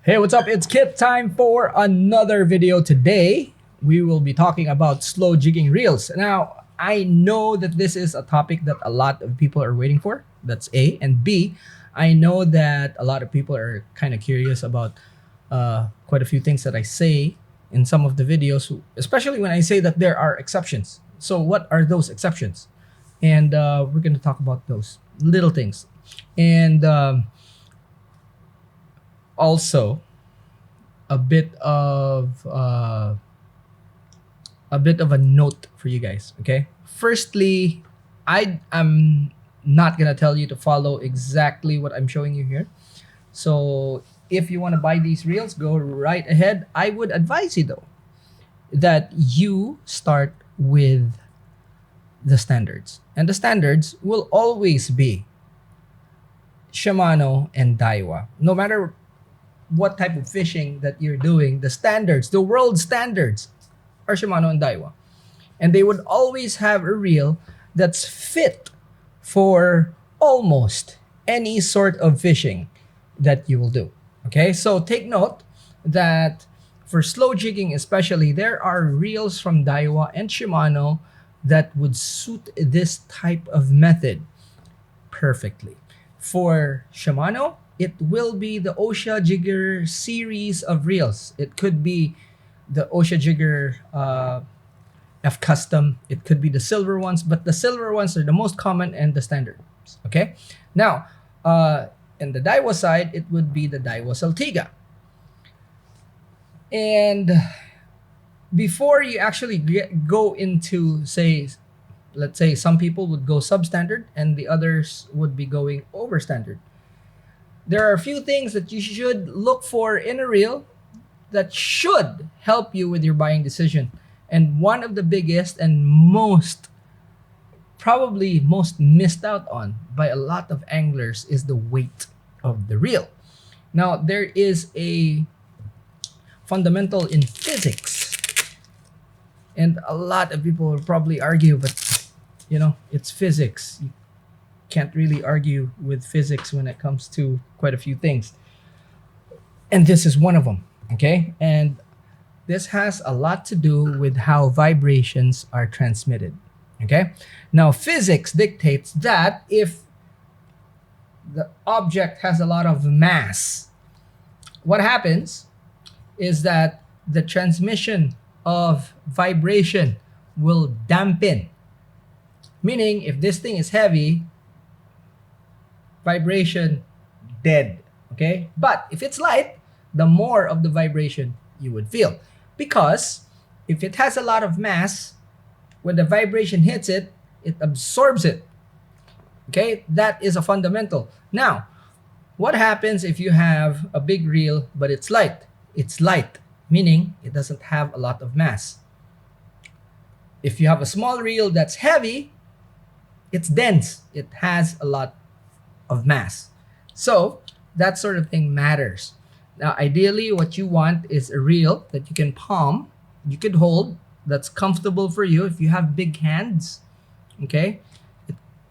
Hey, what's up? It's Kit time for another video. Today, we will be talking about slow jigging reels. Now, I know that this is a topic that a lot of people are waiting for. That's A. And B, I know that a lot of people are kind of curious about quite a few things that I say in some of the videos, especially when I say that there are exceptions. So, what are those exceptions? And we're going to talk about those little things. And also, a bit of a note for you guys. Okay. Firstly, I am not gonna tell you to follow exactly what I'm showing you here. So if you want to buy these reels, go right ahead. I would advise you though that you start with the standards, and the standards will always be Shimano and Daiwa. No matter what type of fishing that you're doing, the standards, the world standards, are Shimano and Daiwa. And they would always have a reel that's fit for almost any sort of fishing that you will do. Okay, so take note that for slow jigging, especially, there are reels from Daiwa and Shimano that would suit this type of method perfectly. For Shimano, it will be the Ocea Jigger series of reels. It could be the Ocea Jigger F Custom. It could be the silver ones, but the silver ones are the most common and the standards. Okay. Now, in the Daiwa side, it would be the Daiwa Saltiga. And before you actually go into, say, let's say some people would go substandard and the others would be going over standard. There are a few things that you should look for in a reel that should help you with your buying decision. And one of the biggest and probably most missed out on by a lot of anglers is the weight of the reel. Now, there is a fundamental in physics, and a lot of people will probably argue, but it's physics. You can't really argue with physics when it comes to quite a few things. And this is one of them, okay? And this has a lot to do with how vibrations are transmitted, okay? Now, physics dictates that if the object has a lot of mass, what happens is that the transmission of vibration will dampen. Meaning, if this thing is heavy, vibration dead, okay? But if it's light, the more of the vibration you would feel. Because if it has a lot of mass, when the vibration hits it, it absorbs it. Okay? That is a fundamental. Now, what happens if you have a big reel but it's light? It's light, meaning it doesn't have a lot of mass. If you have a small reel that's heavy, it's dense. It has a lot of mass. So that sort of thing matters. Now, ideally, what you want is a reel that you can palm, you could hold, that's comfortable for you. If you have big hands, okay,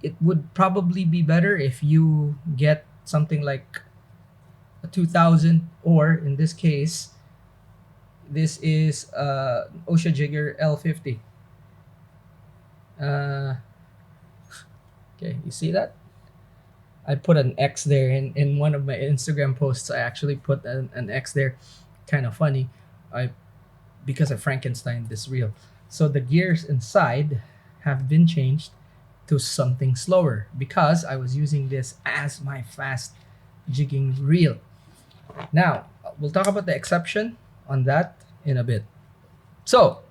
it would probably be better if you get something like a 2000, or in this case, this is Ocea Jigger L50. Okay, you see that? I put an X there in one of my Instagram posts. I actually put an X there. Kind of funny. Because I Frankenstein this reel. So the gears inside have been changed to something slower because I was using this as my fast jigging reel. Now, we'll talk about the exception on that in a bit. So,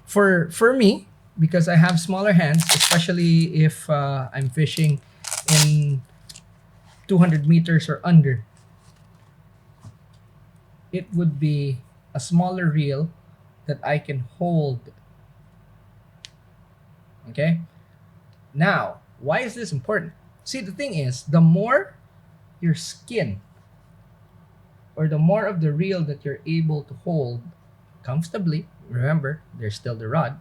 for me, because I have smaller hands, especially if I'm fishing in 200 meters or under, it would be a smaller reel that I can hold. Okay? Now, why is this important? See, the thing is, the more your skin or the more of the reel that you're able to hold comfortably, remember, there's still the rod,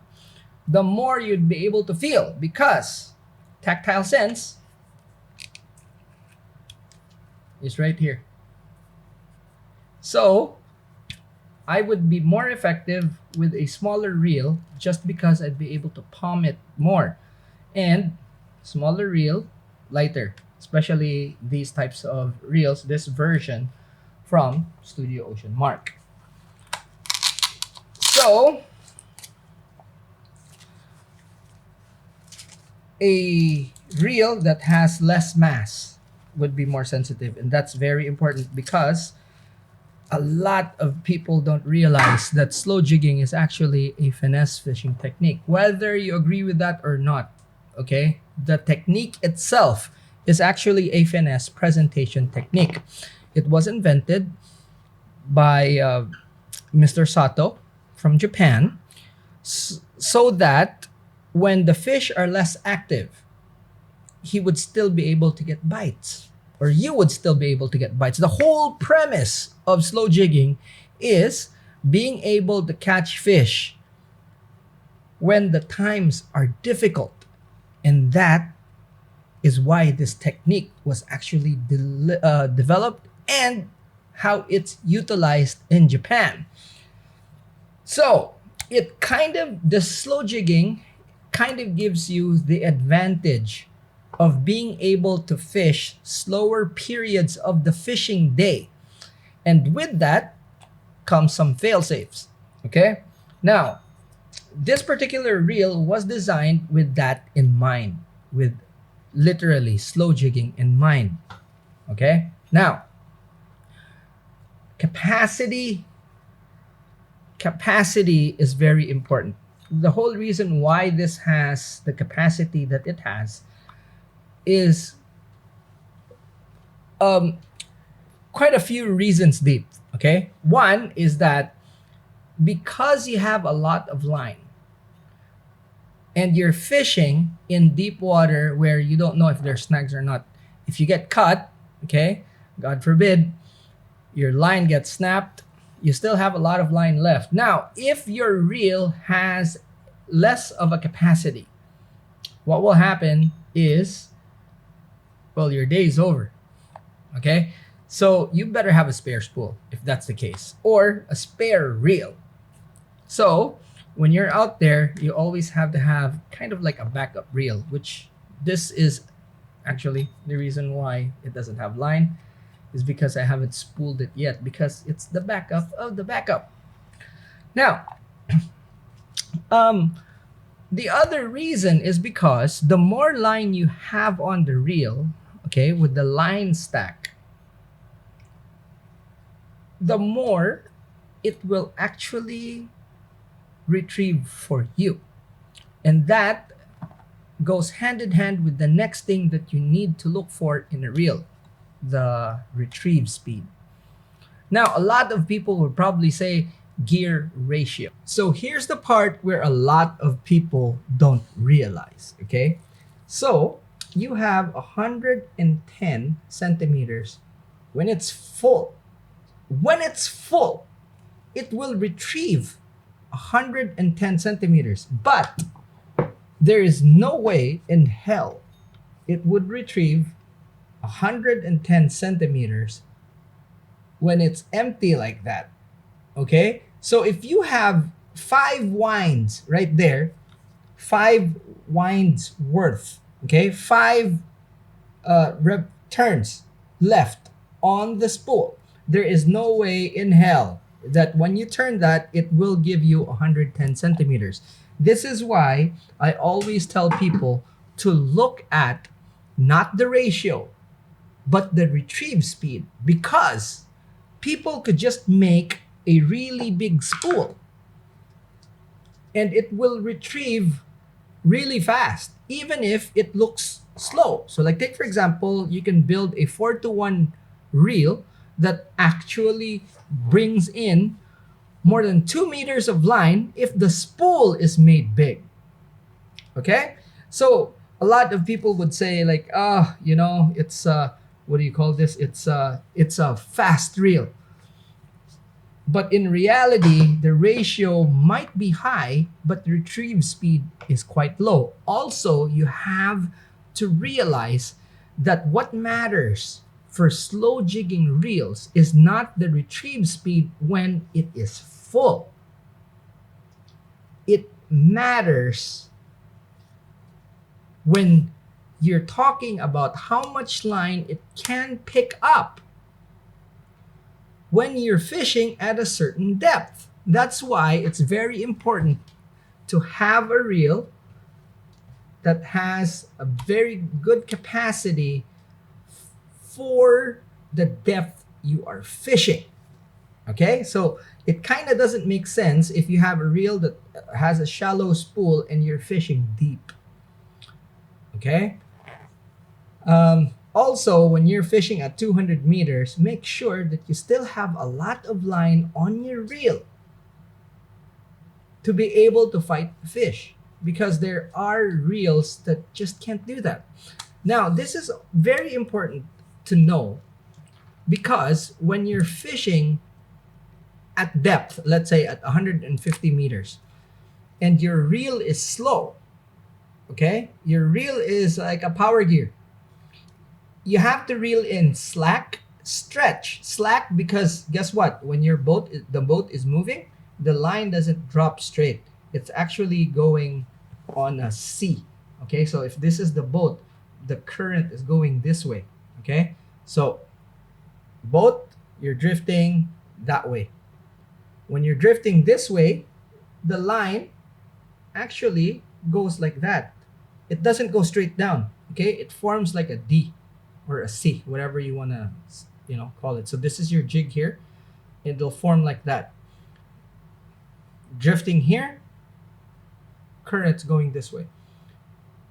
the more you'd be able to feel, because tactile sense is right here. So I would be more effective with a smaller reel just because I'd be able to palm it more. And smaller reel, lighter, especially these types of reels, this version from Studio Ocean Mark. So a reel that has less mass would be more sensitive, and that's very important because a lot of people don't realize that slow jigging is actually a finesse fishing technique, whether you agree with that or not. Okay, the technique itself is actually a finesse presentation technique. It was invented by Mr. Sato from Japan, so that when the fish are less active, he would still be able to get bites, or you would still be able to get bites. The whole premise of slow jigging is being able to catch fish when the times are difficult. And that is why this technique was actually developed and how it's utilized in Japan. So the slow jigging kind of gives you the advantage of being able to fish slower periods of the fishing day. And with that comes some fail safes. Okay? Now, this particular reel was designed with that in mind, with literally slow jigging in mind. Okay? Now, capacity is very important. The whole reason why this has the capacity that it has is quite a few reasons deep. Okay, one is that because you have a lot of line and you're fishing in deep water where you don't know if there's snags or not, if you get caught, okay, God forbid, your line gets snapped, you still have a lot of line left. Now, if your reel has less of a capacity, what will happen is, well, your day is over. Okay? So you better have a spare spool if that's the case, or a spare reel. So when you're out there, you always have to have kind of like a backup reel, which this is actually the reason why it doesn't have line, is because I haven't spooled it yet, because it's the backup of the backup. Now, the other reason is because the more line you have on the reel, okay, with the line stack, the more it will actually retrieve for you. And that goes hand in hand with the next thing that you need to look for in a reel, the retrieve speed. Now, a lot of people will probably say gear ratio. So here's the part where a lot of people don't realize, okay? So you have 110 centimeters when it's full. When it's full, it will retrieve 110 centimeters, but there is no way in hell it would retrieve 110 centimeters when it's empty like that. Okay? So if you have 5 winds right there, 5 winds worth, okay, 5 turns left on the spool, there is no way in hell that when you turn that, it will give you 110 centimeters. This is why I always tell people to look at not the ratio, but the retrieve speed, because people could just make a really big spool and it will retrieve really fast, even if it looks slow. So like, take for example, you can build a 4-to-1 reel that actually brings in more than 2 meters of line if the spool is made big. Okay? So a lot of people would say like, it's what do you call this? It's a fast reel. But in reality, the ratio might be high, but the retrieve speed is quite low. Also, you have to realize that what matters for slow jigging reels is not the retrieve speed when it is full. It matters when you're talking about how much line it can pick up when you're fishing at a certain depth. That's why it's very important to have a reel that has a very good capacity for the depth you are fishing. Okay, so it kind of doesn't make sense if you have a reel that has a shallow spool and you're fishing deep. Okay. Also, when you're fishing at 200 meters, make sure that you still have a lot of line on your reel to be able to fight the fish, because there are reels that just can't do that. Now, this is very important to know, because when you're fishing at depth, let's say at 150 meters, and your reel is slow, okay? Your reel is like a power gear. You have to reel in slack, stretch. Slack because guess what? When the boat is moving, the line doesn't drop straight. It's actually going on a C. Okay, so if this is the boat, the current is going this way. Okay, so boat, you're drifting that way. When you're drifting this way, the line actually goes like that. It doesn't go straight down. Okay, it forms like a D or a C, whatever you want to call it. So this is your jig here. It'll form like that. Drifting here, current's going this way.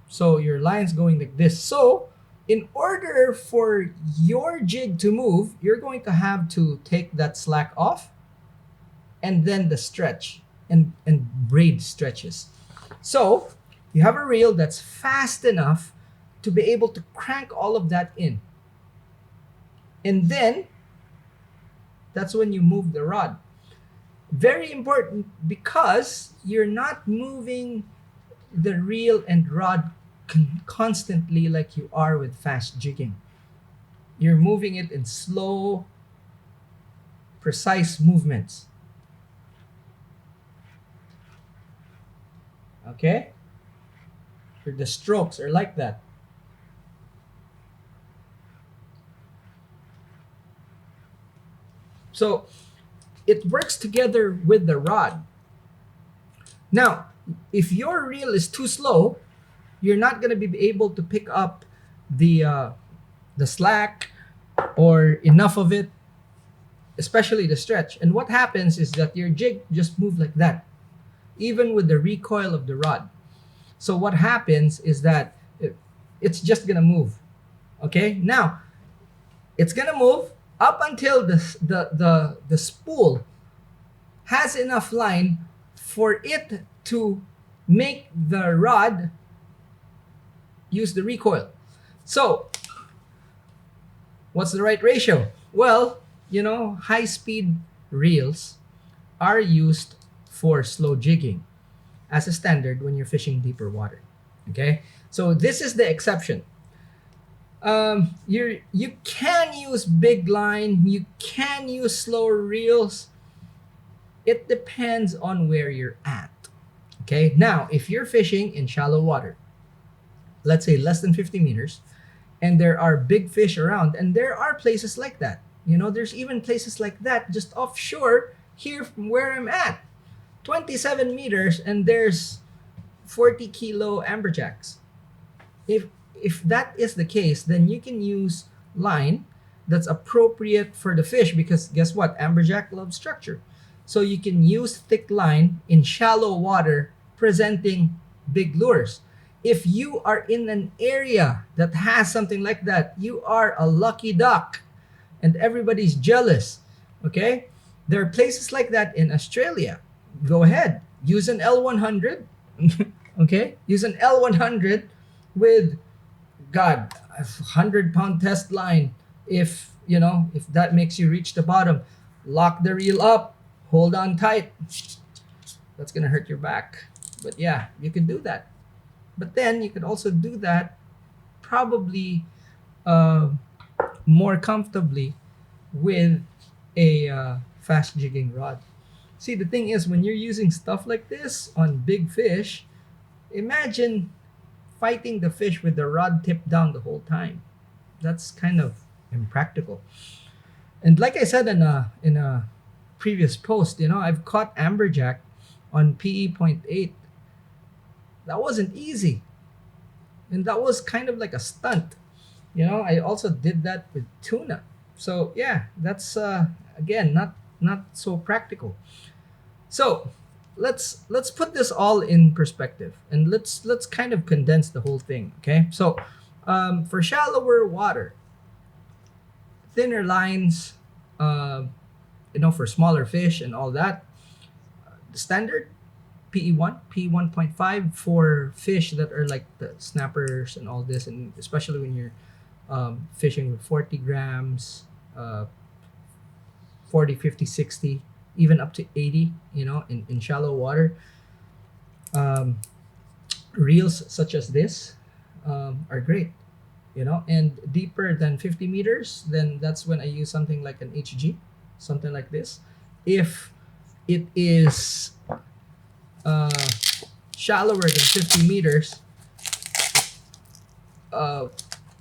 So your line's going like this. So in order for your jig to move, you're going to have to take that slack off, and then the stretch and braid stretches. So you have a reel that's fast enough to be able to crank all of that in. And then that's when you move the rod. Very important, because you're not moving the reel and rod constantly like you are with fast jigging. You're moving it in slow, precise movements. Okay? The strokes are like that. So it works together with the rod. Now, if your reel is too slow, you're not going to be able to pick up the slack or enough of it, especially the stretch. And what happens is that your jig just moves like that, even with the recoil of the rod. So what happens is that it's just going to move. Okay? Now, it's going to move up until the spool has enough line for it to make the rod use the recoil. So, what's the right ratio? Well, high-speed reels are used for slow jigging as a standard when you're fishing deeper water. Okay? So this is the exception. You can use big line, you can use slower reels. It depends on where you're at. Okay, now if you're fishing in shallow water, let's say less than 50 meters, and there are big fish around, and there are places like that. There's even places like that just offshore here from where I'm at. 27 meters, and there's 40 kilo amberjacks. If that is the case, then you can use line that's appropriate for the fish, because guess what? Amberjack loves structure. So you can use thick line in shallow water presenting big lures. If you are in an area that has something like that, you are a lucky duck and everybody's jealous. Okay? There are places like that in Australia. Go ahead. Use an L100. Okay? Use an L100 with a 100-pound test line. If that makes you reach the bottom, lock the reel up, hold on tight. That's gonna hurt your back, but yeah, you can do that. But then you could also do that probably more comfortably with a fast jigging rod. See, the thing is, when you're using stuff like this on big fish, imagine fighting the fish with the rod tip down the whole time. That's kind of impractical. And like I said in a previous post, I've caught amberjack on PE.8. That wasn't easy, and that was kind of like a stunt. I also did that with tuna. So yeah, that's again not so practical. So let's put this all in perspective, and let's kind of condense the whole thing. Okay, so for shallower water, thinner lines, for smaller fish and all that, standard PE1, PE1.5 for fish that are like the snappers and all this, and especially when you're fishing with 40 grams, 40, 50, 60, even up to 80, in shallow water. Reels such as this are great, and deeper than 50 meters, then that's when I use something like an HG, something like this. If it is shallower than 50 meters,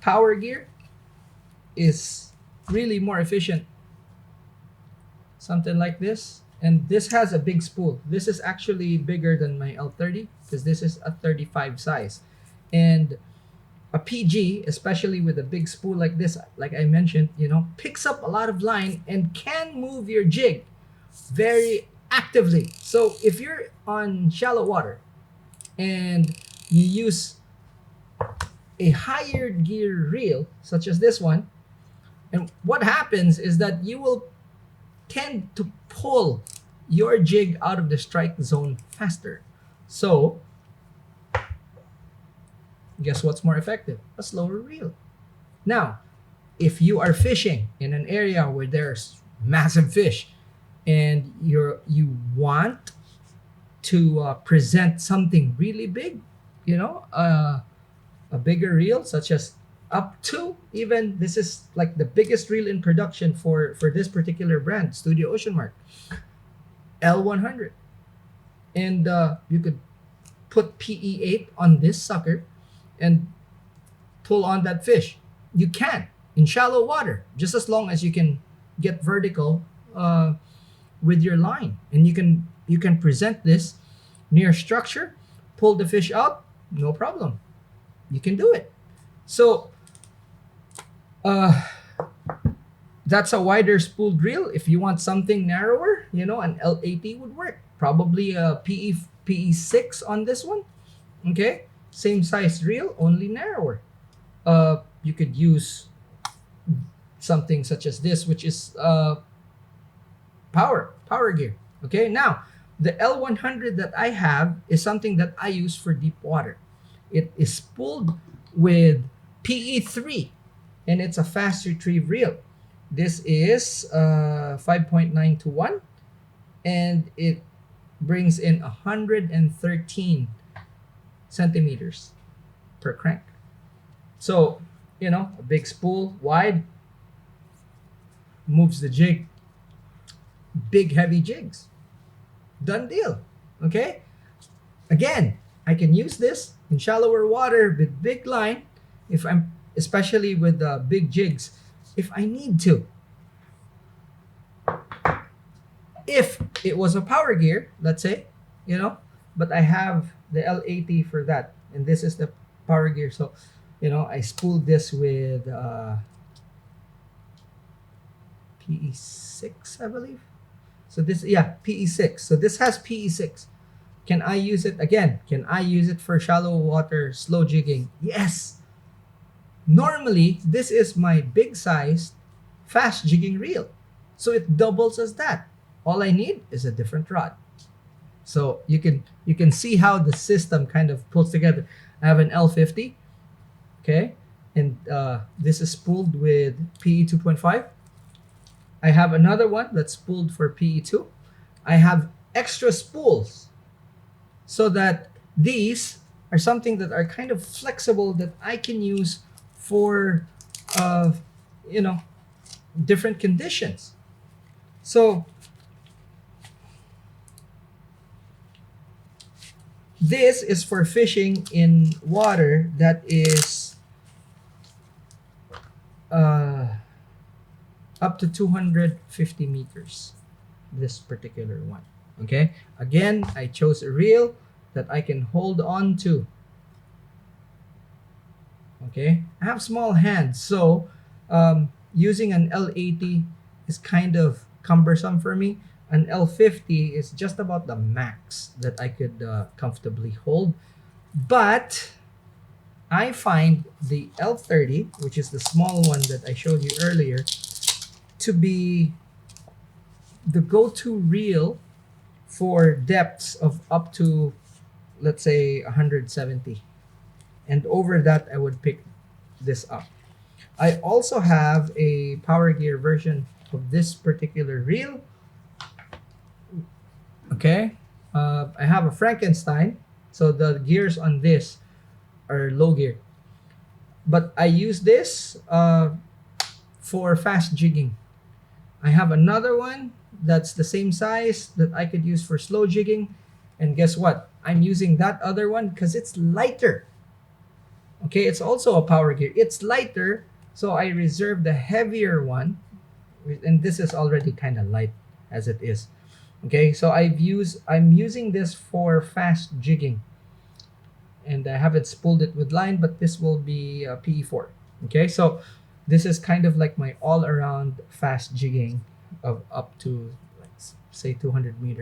power gear is really more efficient. Something like this. And this has a big spool. This is actually bigger than my L30 because this is a 35 size. And a PG, especially with a big spool like this, like I mentioned, picks up a lot of line and can move your jig very actively. So if you're on shallow water and you use a higher gear reel, such as this one, and what happens is that you will tend to pull your jig out of the strike zone faster. So guess what's more effective? A slower reel. Now, if you are fishing in an area where there's massive fish and you want to present something really big, a bigger reel, such as up to, even this is like the biggest reel in production for this particular brand, Studio Ocean Mark, L100. And you could put PE8 on this sucker and pull on that fish. You can in shallow water, just as long as you can get vertical with your line, and you can present this near structure, pull the fish out, no problem. You can do it. So that's a wider spooled reel. If you want something narrower, an L80 would work. Probably a PE6 on this one. Okay, same size reel, only narrower. You could use something such as this, which is power gear. Okay, now the L100 that I have is something that I use for deep water. It is spooled with PE3, and it's a fast retrieve reel. This is 5.9 to 1, and it brings in 113 centimeters per crank. So, a big spool, wide, moves the jig. Big, heavy jigs. Done deal. Okay? Again, I can use this in shallower water with big line, especially with big jigs, if I need to. If it was a power gear, let's say, but I have the L80 for that, and this is the power gear. So, I spooled this with PE6, I believe. So this, PE6. So this has PE6. Can I use it again? Can I use it for shallow water slow jigging? Yes. Normally, this is my big size fast jigging reel. So it doubles as that. All I need is a different rod. So you can see how the system kind of pulls together. I have an L50, okay, and this is spooled with PE 2.5. I have another one that's spooled for PE2. I have extra spools so that these are something that are kind of flexible that I can use for you know, different conditions. So this is for fishing in water that is up to 250 meters. This particular one. Okay. Again, I chose a reel that I can hold on to. Okay. I have small hands, so using an L80 is kind of cumbersome for me. An L50 is just about the max that I could comfortably hold. But I find the L30, which is the small one that I showed you earlier, to be the go-to reel for depths of up to, let's say, 170. And over that, I would pick this up. I also have a power gear version of this particular reel. Okay. I have a Frankenstein. So the gears on this are low gear. But I use this for fast jigging. I have another one that's the same size that I could use for slow jigging. And guess what? I'm using that other one because it's lighter. Okay, it's also a power gear. It's lighter, so I reserve the heavier one. And this is already kind of light as it is. Okay, so I'm using this for fast jigging. And I haven't spooled it with line, but this will be a PE4. Okay, so this is kind of like my all-around fast jigging of up to, like, say, 200 meters.